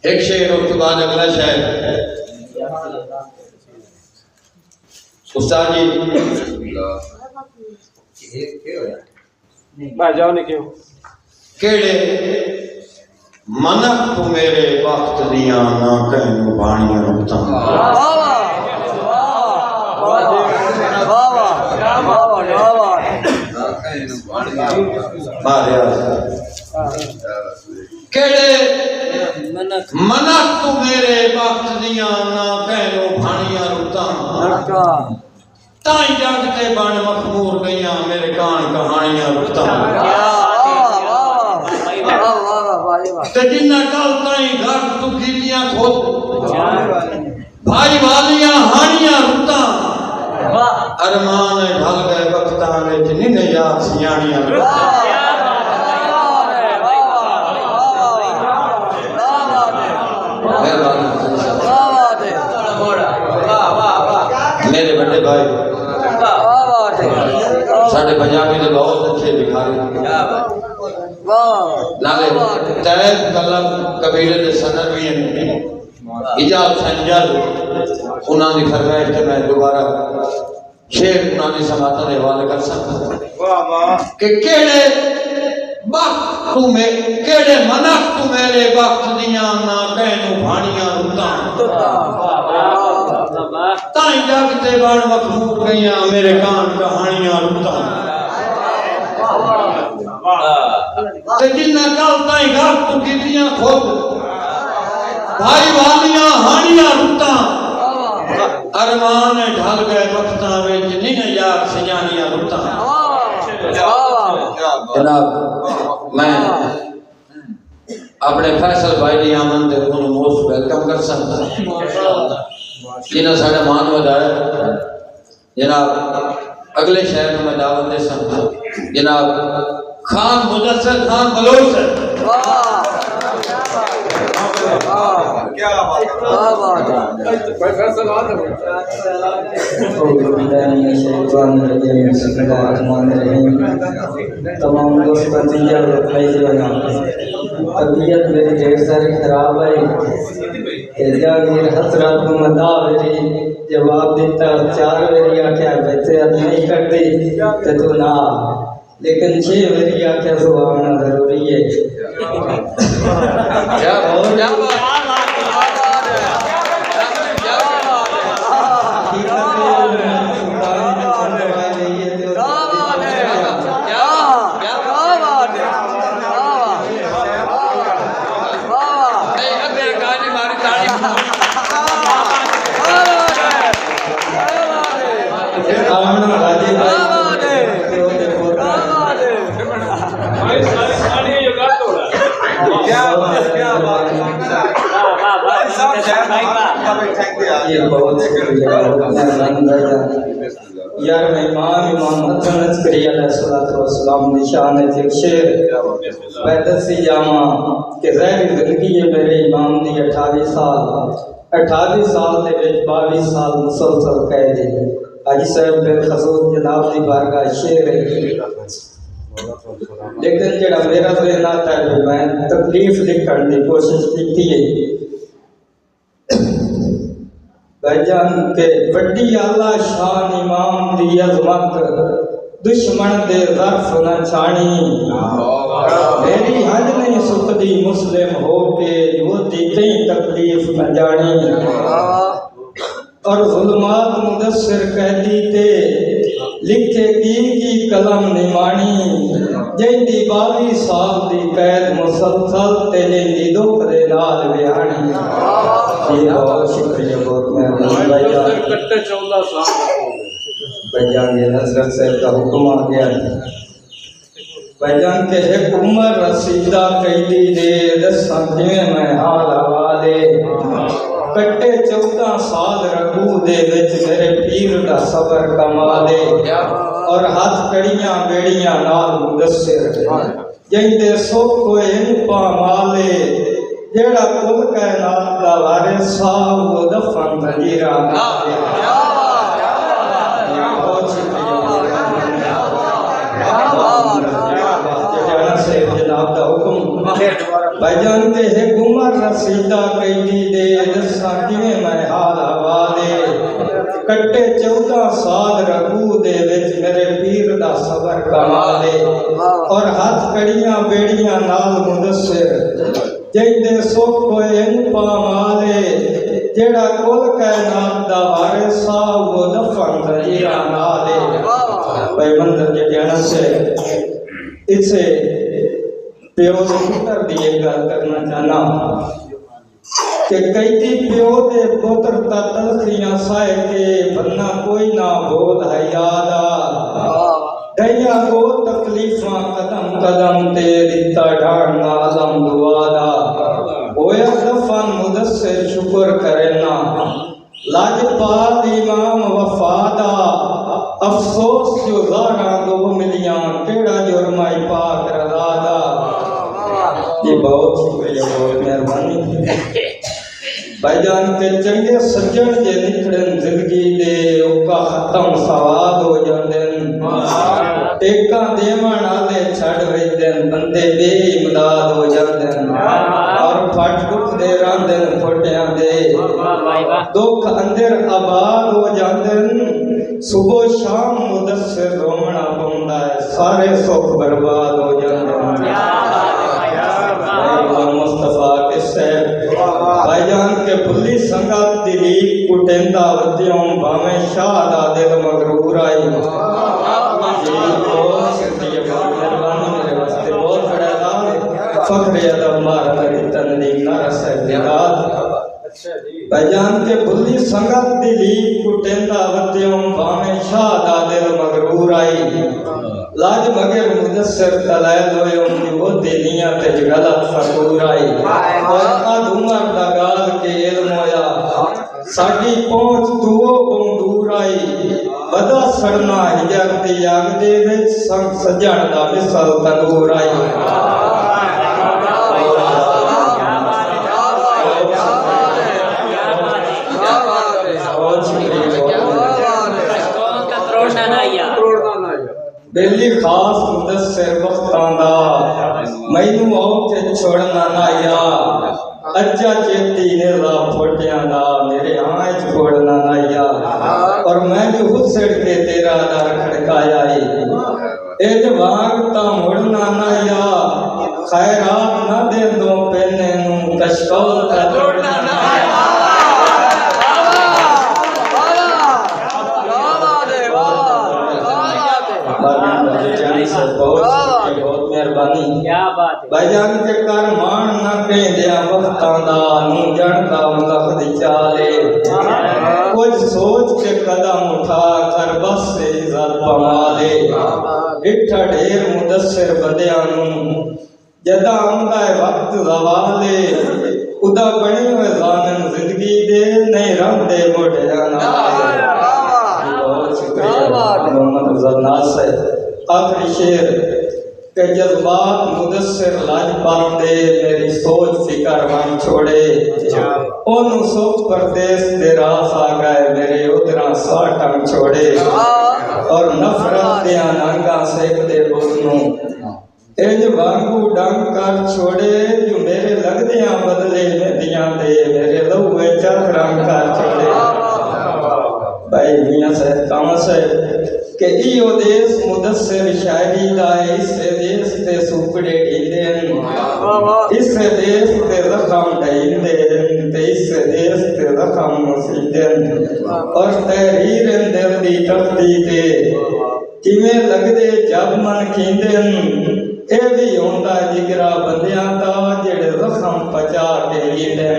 एक शेर उसके बाद अगला शेर। उस्ताद जी केड़े मनक तू मेरे वक्त दिया ना कहनू बाणियां रुकता केड़े मनक तू मेरे वक्त दिया ना कहनू बाणियां रुकता ताई जागते बन मखमूर गईया मेरे कान कहानियां रुकता ते जिन्ना कल ताई घर तू कीतियां खुद भाई वालियां हानियां रुकता अरमान ढल गए वक्तां विच निन याद सियाणियां रुकता मेरे बड़े भाई साढ़े पंजाबी के बहुत अच्छे भिखारी नाले तैब कलम कबीले के सनर भी हैं इजाज संजल उन्होंने की फरमाइश के मैं दोबारा शेर उन्होंने समाता के हवाले कर सकता कि केड़े वक्त तू में केड़े मनक तू मेरे वक्त दियां ना कहनू भाणियां रुकता ताई जागते बन मखमूर गईया मेरे कान कहानियां रुकता ते जिन्ना कल ताई घर तू कीतियां खुद भाई वालियां हानियां रुकता अरमान ढल गए वक्तां विच निन याद सियाणियां रुकता। जनाब मैं अपने फैसल भाई की आमद ते उन्हें मोस्ट वेलकम कर सकता जिन्हें साढ़ा मान वधाया। जनाब अगले शहर में मैं दावत दे सकता जनाब खान मुदस्सिर खान बलोच है। क्या बात तमाम दोस्त तबीयत मेरी ढेर सारी खराब है हसरत मदा मेरी जवाब दिता 4 वेरी आख्या बच्चे नहीं करती तो तू ना लेकिन 6 वेरी आख्या सो आना जरूरी है। यार मेहमान इमाम हसन अस्करी अलैहिस्सलाम निशान है शेर वैदत सी जामा कि ज़हरी जिंदगी है मेरे इमाम दी 28 साल दे विच 22 साल मुसलसल कैद है। हाजी साहब बिन खसूस जनाब दी बारगाह शेर है लेकिन जेड़ा मेरा ज़हन आता है मैं तकलीफ लिखण दी कोशिश की है भाईजान के वड्डी आला शान इमाम दी अज़मत दुश्मन दे ज़र्फ न छाणी मेरी हज नहीं सुखदी मुस्लिम हो के योदी कई तकलीफ न जानी और जुल्मात मुदस्सिर कहदी ते लिखे की कलम निमाणी जैंदी 22 साल दी कैद मुसलसल ते लेंदी दुख दे नाल बिहानी। बहुत शुक्रिया बहुत मेहरबानी भाईजान ये हजरत साहब का हुक्म आ गया भाईजान के एक उम्र रसीदा कैदी दे दसा किवें मैं हाल हवाले कट्टे 14 साल रघु दे विच मेरे पीर दा सबर कमाले और हाथ कड़ियां बेड़ियां नाल मुदस्सिर जैंदे सुख होए पा माले जेड़ा कुल कायनात दा वारिस साहब वो दफन तजीरा भाईजान के है उमर रसीदा कैदी दे दसा किवें मैं हाल हवा दे कट्टे 14 साल रघु दे विच मेरे पीर दा सबर कमाले और हाथ कड़ियां बेड़ियां नाल मुदस्सिर जिंदे सुख होए पामाले जेड़ा कुल कायनात दा वारिस सा वो दफन दरिया नाले भाई मंदिर के कहना से इसे प्यो दे पुत्र दी एक गल करना चाहना कि कैदी प्यो दे पुत्र ता तलखियां साए के बन्ना कोई ना बोल है यादा दैया को तकलीफां कदम कदम ते दिता ढाण आलम दुआदा होया दफन मुदस्सिर शुक्र करना लाजपाल इमाम वफादा अफसोस जो ज़ारा दो मिलियां केड़ा जुर्माई पाक रज़ादा ये बहुत शुक्रिया बहुत मेहरबानी भाईजान के चंगे सज्जन जे निखड़न जिंदगी दे उका खत्म सवाद हो जांदन टेका देवण आले छड़ वेंदन बंदे बेइमदाद हो जांदन और फट दुख दे रांदन फोटियां दे दुख अंदर आबाद हो जांदन सुबह शाम मुदस्सिर रोमना पौंदा है सारे सुख बर्बाद हो जांदन मुस्तफा के सहब भाईजान के भुल्ली संगत दिली कुटेंदा वत्यों भावे शाह दा दिल मगरूर आई जी बहुत शुक्रिया बहुत मेहरबानी मेरे वास्ते बहुत बड़ा फख्र अदब मारा तनदीम ना सहब भाईजान के भुल्ली संगत दिली कुटेंदा वत्यों भावे शाह दा दिल मगरूर आई लाज मगर मुदस्सिर तलैल होए उनकी वो दिनिया ते गलत फकूर आई और अद उमर दा गाल के इल्म होया साडी पहुंच दुओ दूर आई बदा सड़ना हिजर दी आग दे विच संग सजण दा मिसल तंदूर आई दिल्ली खास मुदस्सिर वक्तां दा मैनू औ के छोड़ना ना या अज्जा चेती ने ला फोटियां दा मेरे आए छोड़ना ना या और मैं भी हुसड़ के तेरा दर खड़काया ए जवान ता मुड़ना ना या खैरात ना दे दो पेने नू कशकोल ता छोड़ना ना बहुत मेहरबानी क्या बात है भाईजान के कर मान ना कहंदिया वक्तां दा नू जनदा वक्त दी चाले कुछ सोच के कदम उठा कर बस से इज्जत पवा ले इठा ढेर मुदस्सिर बंदियां नू जदा आंदा है वक्त ज़वाले उदा बने हुए ज़ालिम जिंदगी दे नहीं रंदे मोढ़िया ना बहुत शुक्रिया मोहम्मद अफजल नासिर आखिरी शेर के जज्बात मुदस्सिर लाजपाल दे मेरी सोच फिकर मन छोड़े ओनू सुख परदेस दे रास आ गए मेरे उतरा साटम छोड़े और नफरत दे अनंगा सेक दे बोलनू इंज वांगू डंग कर छोड़े जो मेरे लगदियां बदले नदियां दे मेरे लहुए चरख रंग कर छोड़े भाई मियां साहब कामा साहब के इो देश मुदस्सिर शायरी दा इस देश ते सुपड़े ढींदे इस देश ते जख्म ढींदे ते इस देश ते जख्म मुसीदे और तहरीर दिल दी तख्ती ते किवें लगदे जब मन खींदे ए भी होंदा जिगरा बंदियां दा जेड़े जख्म पचा के लींदे